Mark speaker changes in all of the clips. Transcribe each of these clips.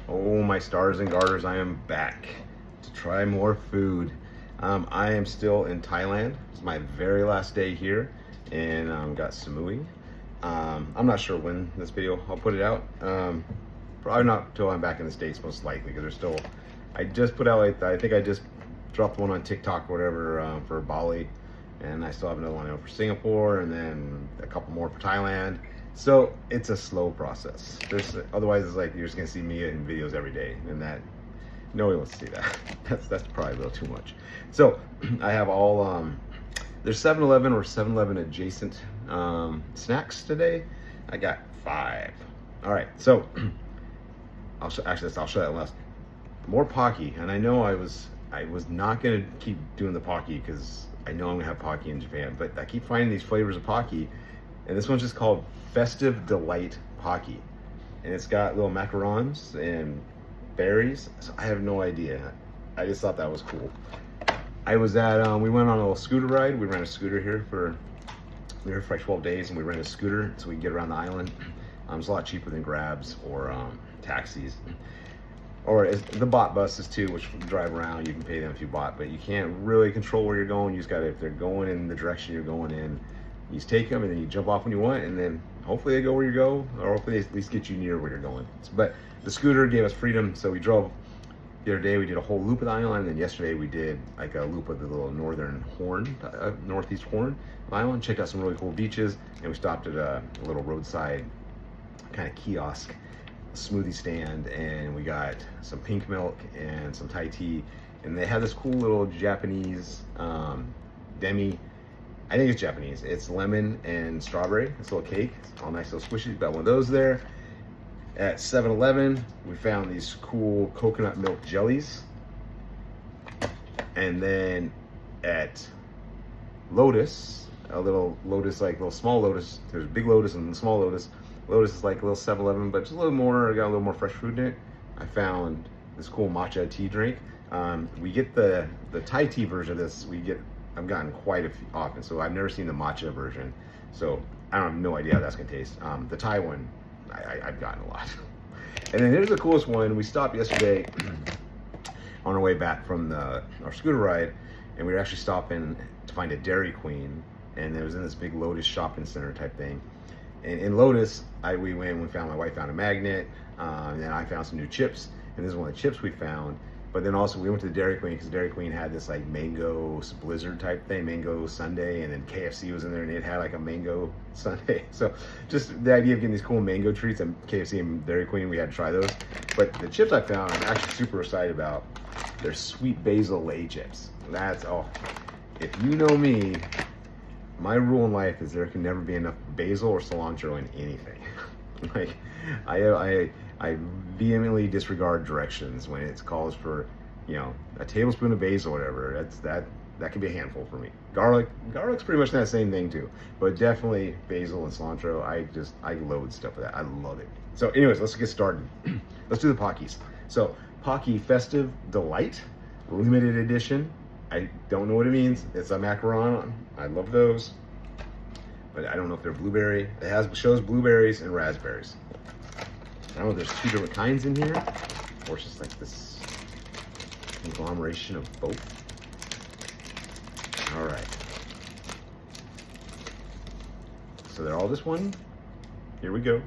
Speaker 1: Oh, my stars and garters, I am back to try more food. I am still in Thailand. It's my very last day here, and got Samui. I'm not sure when this video I'll put it out. Probably not till I'm back in the States, most likely, because there's still. I just put out, like, I think I just dropped one on TikTok or whatever for Bali, and I still have another one out for Singapore, and then a couple more for Thailand. So it's a slow process. Otherwise, it's like you're just gonna see me in videos every day, and that nobody wants to see that. That's probably a little too much. So I have all there's 7-Eleven or 7-Eleven adjacent snacks today. I got 5. All right, so I'll show that last. More Pocky, and I know I was not gonna keep doing the Pocky because I know I'm gonna have Pocky in Japan, but I keep finding these flavors of Pocky. And this one's just called Festive Delight Pocky. And it's got little macarons and berries. So I have no idea. I just thought that was cool. I was at, we went on a little scooter ride. We ran a scooter here we were here for like 12 days, and we rented a scooter so we can get around the island. It's a lot cheaper than Grabs or taxis. Or the bot buses too, which drive around. You can pay them if you bought, but you can't really control where you're going. You just gotta, if they're going in the direction you're going in, you just take them and then you jump off when you want, and then hopefully they go where you go, or hopefully they at least get you near where you're going. But the scooter gave us freedom, so we drove. The other day we did a whole loop of the island, and then yesterday we did like a loop of the little northern horn, northeast horn of the island. Checked out some really cool beaches, and we stopped at a little roadside kind of kiosk smoothie stand, and we got some pink milk and some Thai tea, and they had this cool little Japanese demi. I think it's Japanese. It's lemon and strawberry. It's a little cake. It's all nice little squishy. Got one of those there. At 7-Eleven, we found these cool coconut milk jellies. And then at Lotus, a little Lotus, like little small Lotus. There's a big Lotus and a small Lotus. Lotus is like a little 7-Eleven, but just a little more, got a little more fresh food in it. I found this cool matcha tea drink. We get the Thai tea version of this. I've gotten quite a few often, so I've never seen the matcha version, so I have no idea how that's gonna taste. The Thai one, I've gotten a lot. And then here's the coolest one. We stopped yesterday on our way back from our scooter ride, and we were actually stopping to find a Dairy Queen, and it was in this big Lotus shopping center type thing. And in Lotus, we found, my wife found a magnet, and then I found some new chips, and this is one of the chips we found. But then also we went to the Dairy Queen because Dairy Queen had this like mango blizzard type thing, mango sundae, and then KFC was in there and it had like a mango sundae. So just the idea of getting these cool mango treats at KFC and Dairy Queen, we had to try those. But the chips I found, I'm actually super excited about. They're sweet basil lay chips. If you know me, my rule in life is there can never be enough basil or cilantro in anything. Like I vehemently disregard directions when it calls for, a tablespoon of basil or whatever. That can be a handful for me. Garlic's pretty much that same thing too, but definitely basil and cilantro. I load stuff with that. I love it. So anyways, let's get started. Let's do the Pockies. So Pocky Festive Delight, limited edition. I don't know what it means. It's a macaron. I love those, but I don't know if they're blueberry. It shows blueberries and raspberries. I don't know if there's 2 different kinds in here, or it's just like this conglomeration of both. All right. So they're all this one. Here we go.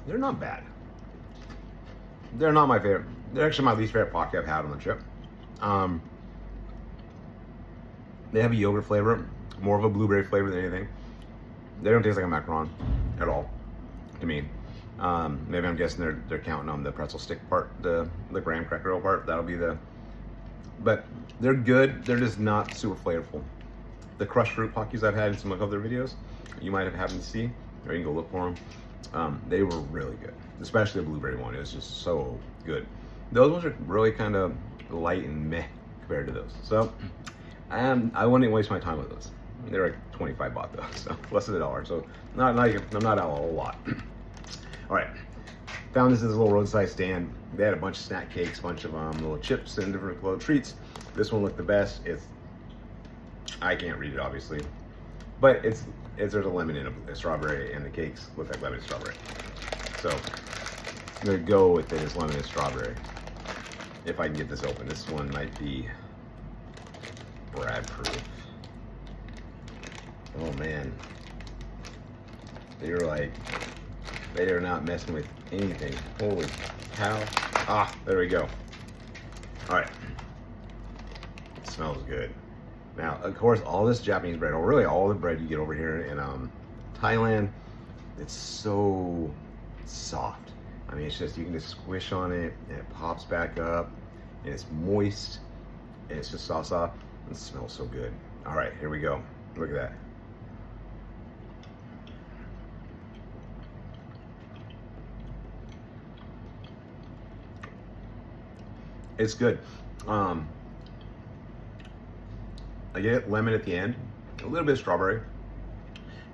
Speaker 1: They're not bad. They're not my favorite. They're actually my least favorite Pocky I've had on the trip. They have a yogurt flavor, more of a blueberry flavor than anything. They don't taste like a macaron at all to me. Maybe I'm guessing they're counting on the pretzel stick part, the graham cracker roll part. That'll be but they're good. They're just not super flavorful. The crushed fruit Pockies I've had in some of other videos, you might have happened to see, or you can go look for them. They were really good, especially the blueberry one. It was just so good. Those ones are really kind of light and meh compared to those. So I wouldn't waste my time with those. They're like 25 baht though, so less than $1. So I'm not out a whole lot. All right, Found this at this little roadside stand. They had a bunch of snack cakes, a bunch of little chips and different little treats. This one looked the best. I can't read it obviously, but there's a lemon in a strawberry, and the cakes look like lemon and strawberry. So I'm gonna go with it as lemon and strawberry. If I can get this open, this one might be Brad proof. Oh man, they are not messing with anything. Holy cow. Ah, there we go. All right, it smells good. Now, of course, all this Japanese bread, or really all the bread you get over here in Thailand, it's so soft. I mean, it's just, you can just squish on it and it pops back up and it's moist and it's just soft. It smells so good. All right, here we go. Look at that. It's good. I get lemon at the end, a little bit of strawberry.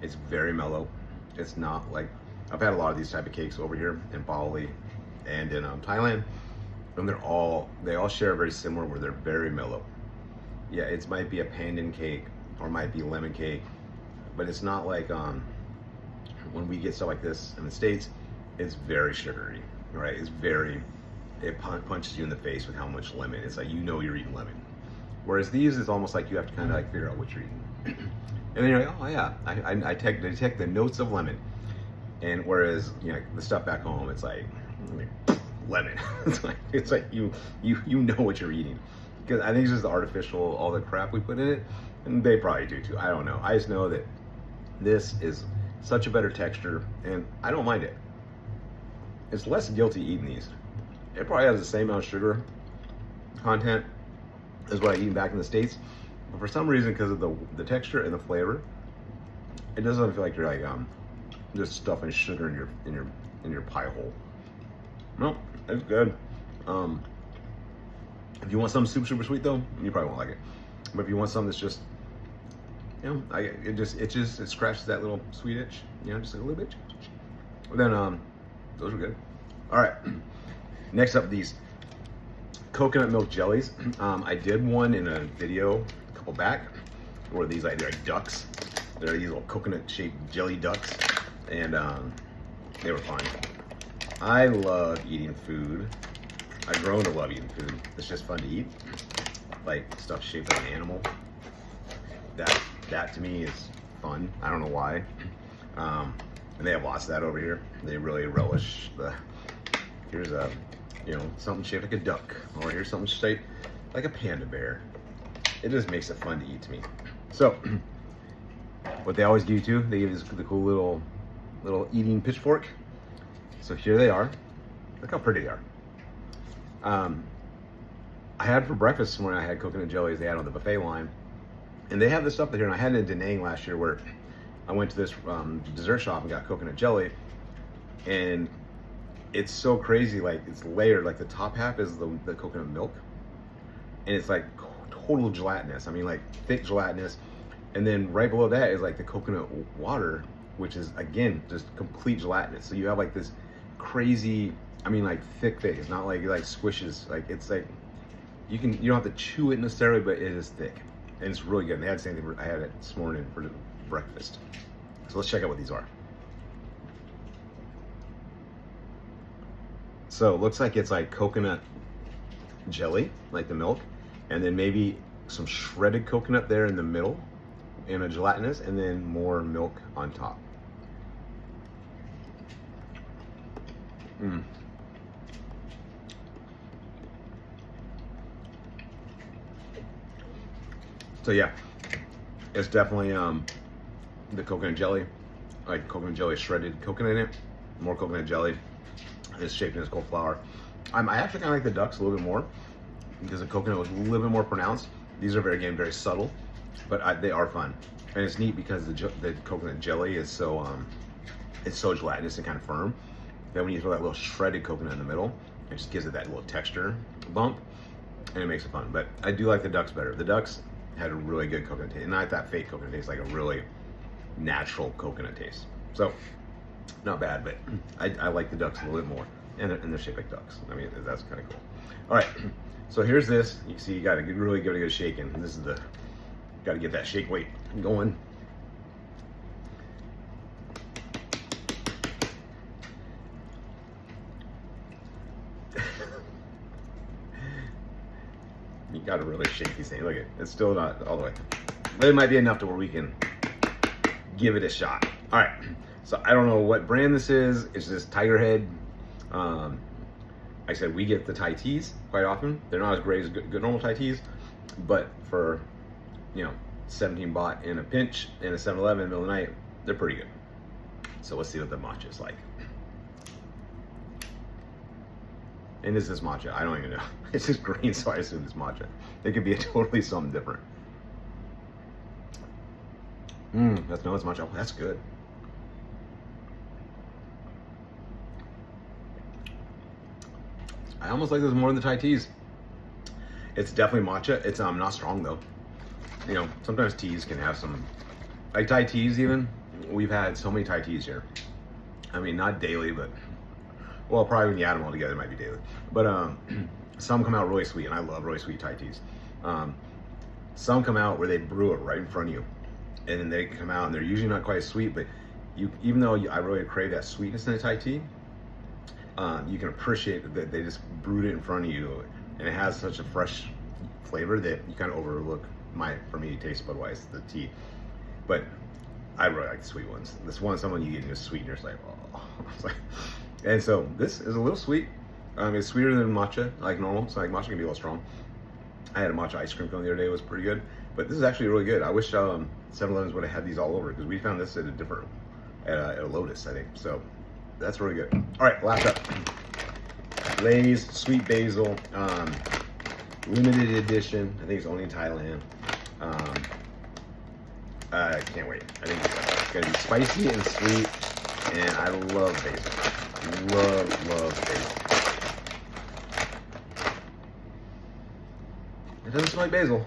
Speaker 1: It's very mellow. It's not like, I've had a lot of these type of cakes over here in Bali and in Thailand, and they all share very similar, where they're very mellow. Yeah, it might be a pandan cake or might be lemon cake, but it's not like when we get stuff like this in the States, it's very sugary, right? It punches you in the face with how much lemon. It's like, you know you're eating lemon. Whereas these, it's almost like you have to kind of like figure out what you're eating. And then you're like, oh yeah, I detect the notes of lemon. And whereas, you know, the stuff back home, it's like lemon. it's like you know what you're eating. Because I think it's just the artificial, all the crap we put in it. And they probably do too, I don't know. I just know that this is such a better texture and I don't mind it. It's less guilty eating these. It probably has the same amount of sugar content as what I eat back in the States, but for some reason, because of the texture and the flavor, it doesn't feel like you're like just stuffing sugar in your pie hole. No, it's good. If you want something super sweet though, you probably won't like it. But if you want something that's just, you know, it scratches that little sweet itch, you know, just a little bit. Then those are good. All right. Next up, these coconut milk jellies. I did one in a video a couple back where they're like ducks. They're these little coconut shaped jelly ducks, and they were fun. I love eating food. I've grown to love eating food. It's just fun to eat. Like stuff shaped like an animal. That to me is fun. I don't know why. And they have lots of that over here. They really relish here's a, you know, something shaped like a duck, or here's something shaped like a panda bear. It just makes it fun to eat to me. So, what they always do too, they give us the cool little eating pitchfork. So here they are. Look how pretty they are. I had for breakfast when I had coconut jellies, they had on the buffet line, and they have this stuff here. And I had it in Da Nang last year, where I went to this dessert shop and got coconut jelly, and it's so crazy. Like, it's layered. Like the top half is the coconut milk, and it's like total gelatinous. I mean, like thick gelatinous, and then right below that is like the coconut water, which is again just complete gelatinous. So you have like this crazy, I mean, like thick. It's not like squishes. Like, it's like you don't have to chew it necessarily, but it is thick, and it's really good. And they had the same thing. I had it this morning for breakfast. So let's check out what these are. So it looks like it's like coconut jelly, like the milk, and then maybe some shredded coconut there in the middle, and a gelatinous, and then more milk on top. So yeah, it's definitely the coconut jelly, like coconut jelly, shredded coconut in it, more coconut jelly. It's shaped in this cold flour. I actually kind of like the ducks a little bit more because the coconut was a little bit more pronounced. These are very subtle, but they are fun, and it's neat because the coconut jelly is so it's so gelatinous and kind of firm that when you throw that little shredded coconut in the middle, it just gives it that little texture bump, and it makes it fun. But I do like the ducks better. The ducks had a really good coconut taste, and not that fake coconut taste, like a really natural coconut taste. So not bad, but I like the ducks a little bit more. and they're shaped like ducks. I mean, that's kind of cool. All right, so here's this. You can see you got to really give it a good shake in. This is the, got to get that shake weight going. You got to really shake these things. Look at it, it's still not all the way, but it might be enough to where we can give it a shot. All right, so I don't know what brand this is. It's this Tiger Head. Like I said, we get the Thai teas quite often. They're not as great as good normal Thai teas, but for, you know, 17 baht in a pinch in a 7-Eleven in the middle of the night, they're pretty good. So let's see what the matcha is like. And is this matcha? I don't even know. It's just green, so I assume it's matcha. It could be totally something different. That's matcha. Oh, that's good. I almost like this more than the Thai teas. It's definitely matcha. It's not strong though. You know, sometimes teas can have some, like Thai teas even. We've had so many Thai teas here. I mean, not daily, but, well, probably when you add them all together, it might be daily. But some come out really sweet, and I love really sweet Thai teas. Some come out where they brew it right in front of you, and then they come out, and they're usually not quite as sweet, but even though I really crave that sweetness in a Thai tea, you can appreciate that they just brewed it in front of you, and it has such a fresh flavor that you kind of overlook for me, taste bud wise, the tea. But I really like the sweet ones. This one, someone you get in a sweet, and you're just like, oh. It's like, and so this is a little sweet. It's sweeter than matcha, like normal. So like matcha can be a little strong. I had a matcha ice cream cone the other day. It was pretty good. But this is actually really good. I wish 7-Elevens would have had these all over, because we found this at a Lotus, I think. So that's really good. All right, last up. Lay's Sweet Basil, limited edition. I think it's only in Thailand. I can't wait. I think it's gonna be spicy and sweet, and I love basil. Love basil. It doesn't smell like basil.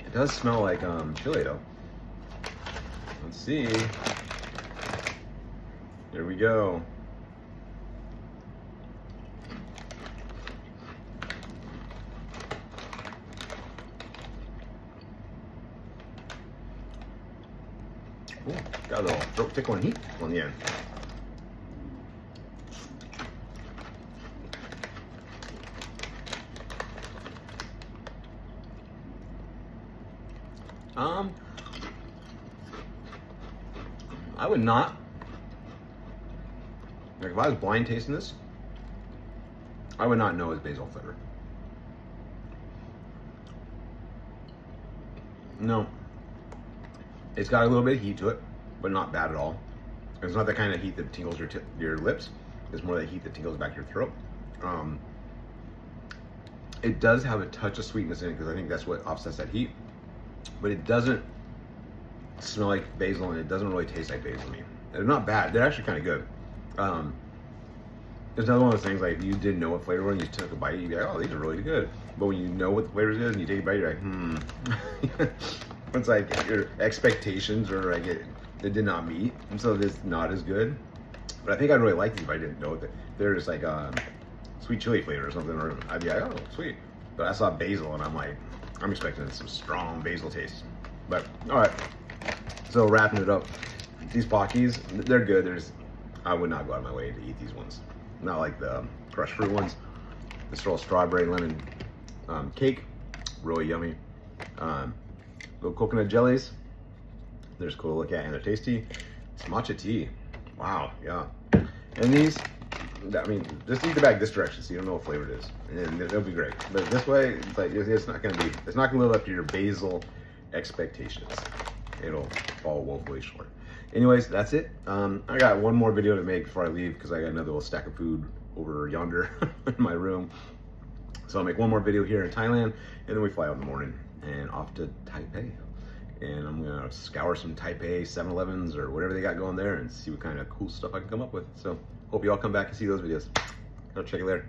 Speaker 1: It does smell like chili though. Let's see. Here we go. Ooh, got a little throat tickling heat on the end. I would not. Like if I was blind tasting this, I would not know it's basil flavor. No. It's got a little bit of heat to it, but not bad at all. It's not the kind of heat that tingles your lips. It's more that heat that tingles back your throat. It does have a touch of sweetness in it, because I think that's what offsets that heat. But it doesn't smell like basil, and it doesn't really taste like basil to me. They're not bad. They're actually kind of good. There's another one of those things, like if you didn't know what flavor was and you took a bite, you'd be like, oh, these are really good. But when you know what the flavors is and you take a bite, you're like, It's like your expectations are like it did not meet, and so it's not as good. But I think I'd really like these if I didn't know that they're just like sweet chili flavor or something, or I'd be like, oh, sweet. But I saw basil and I'm like, I'm expecting some strong basil taste. But all right, so wrapping it up, these Pockies, they're good. I would not go out of my way to eat these ones. Not like the crushed fruit ones. This little strawberry lemon cake, really yummy. Little coconut jellies, they're just cool to look at, and they're tasty. It's matcha tea, wow, yeah. And these, I mean, just eat the bag this direction so you don't know what flavor it is, and it'll be great. But this way, it's like it's not gonna live up to your basil expectations. It'll fall woefully short. Anyways, that's it. I got one more video to make before I leave, because I got another little stack of food over yonder in my room. So I'll make one more video here in Thailand, and then we fly out in the morning and off to Taipei. And I'm gonna scour some Taipei 7-Elevens or whatever they got going there and see what kind of cool stuff I can come up with. So hope you all come back and see those videos. Go check it later.